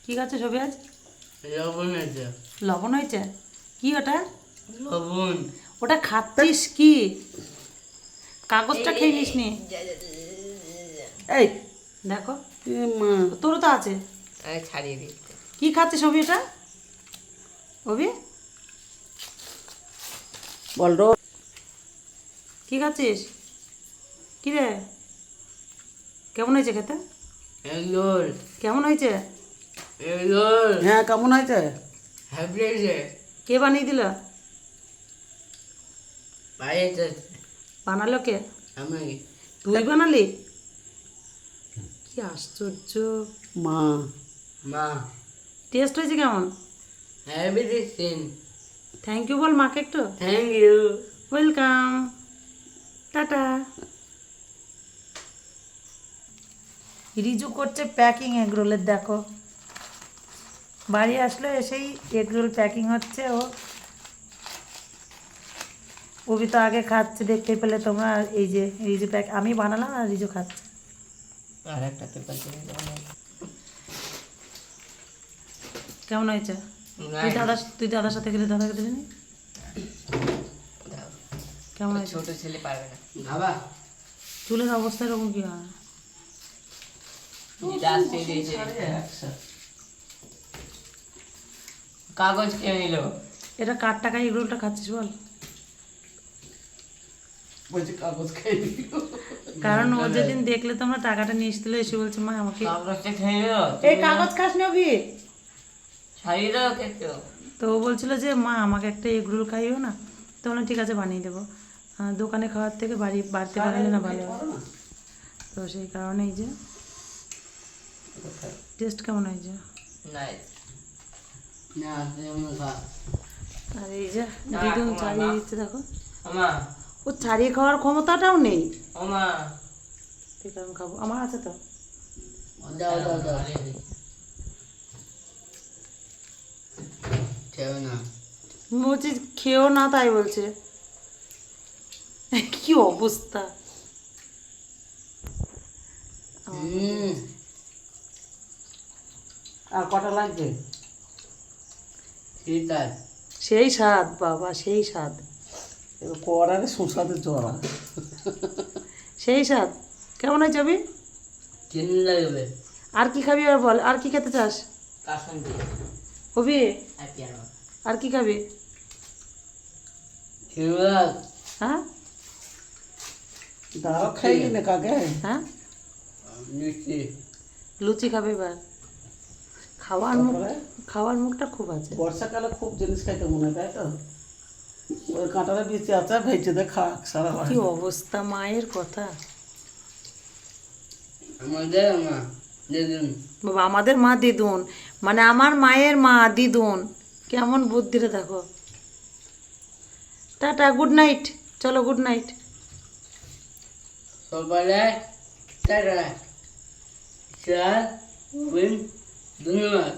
কি খাচ্ছে ছবি আজ? লবণ আছে। লবণ হয়েছে? কি ওটা? লবণ। ওটা খাচ্ছিস কি? কাগজটা খেয়ে নিস নি? এই দেখো মা তোরও তো আছে। ছাড়িয়ে দিচ্ছে। কি খাচ্ছিস অভি এটা? অভি বল রো কি খাচ্ছিস? কি রে, কেমন হয়েছে খেতে? এগরোল। কেমন হয়েছে? এগরোল। হ্যাঁ কেমন হয়েছে? হ্যাপি হয়েছে। কে বানিয়ে দিল? বাড়িতে বানালো কে? আমি। তুই বানালি? কি আশ্চর্য। মা মা। টেস্ট হয়েছে কেমন? হ্যাপি দিচ্ছেন। থ্যাংক ইউ বল মাকে একটু। Thank you. Welcome, tata. Riju করছে প্যাকিং এগরোলের, দেখো বাড়ি আসলো এসেই এগরোল প্যাকিং হচ্ছে। ওবি তো আগে খাচ্ছে, দেখতে পেলে তোমরা। আর এই যে রিজু প্যাক আমি বানালাম আর রিজু খাচ্ছে। আর একটা পেপার দিয়ে কেমন হয়েছে? তুই দাদার সাথে গেলে দাদাকে দিবি নি? কেমন হয়েছে? ছোট ছেলে পারবে না। বাবা চুলের অবস্থা এরকম কি হয়? কাগজ কে নিল? এটা কার টাকায় এগরোলটা খাচ্ছিস বল? বলছি কাগজ খেয়ে নিল। কারণ ও যেদিন দেখলে তোমরা টাকাটা নিয়ে এসেছিল, এসে বলছে মা আমাকে কাগজটা খেয়ে নিল। এই কাগজ খাস নি অভি? ছাড়িয়ে দাও কেটে। তো ও বলছিল যে মা আমাকে একটা এগরোল খাইও না। তো বললাম ঠিক আছে বানিয়ে দেবো। দোকানে খাওয়ার থেকে বাড়িতে বানালে না ভালো হয়। তো সেই কারণেই যে টেস্ট কেমন হয়েছে? নাইস। না তুমি খা। আর এই যে দিদুন ছাড়িয়ে দিচ্ছে, দেখো ওমা। ও ছাড়িয়ে খাওয়ার ক্ষমতাটাও নেই। ওমা। ঠিক আছে আমি খাবো, আমার আছে তো। দাও দাও দাও। খেও না। বলছি খেও না, তাই বলছে। কি অবস্থা। আর কটা লাগবে? ঠিক আছে। সেই স্বাদ বাবা, সেই স্বাদ, এবার করারে সুস্বাদু জড়া। সেই স্বাদ। কেমন হয়েছে অভি? চিনি লাগবে। আর কি খাবি আর বল, আর কি খেতে চাস? কাসুন্দি। অভি আর পিয়ানো। আর কি খাবি? শিবরাজ। হ্যাঁ দাঁড়াও খাইয়ে নে কাকে। হ্যাঁ মিষ্টি। লুচি খাবে এবার। তারপরে? খাওয়ার মুখটা খুব আছে। বর্ষাকালে খুব জিনিস খাইতে মনে হয়, তাই তো? ওই কাঁটারে বিচি আছে, ভেজে দে খা সারা কি অবস্থা মায়ের কথা। আমাদের মা দিদুন। বাবা আমাদের মা দিদুন, মানে আমার মায়ের মা দিদুন। কেমন বুদ্ধিরে দেখো। Tata, good night. চলো গুড নাইট। সবাই টাটা। চার ধন্যবাদ।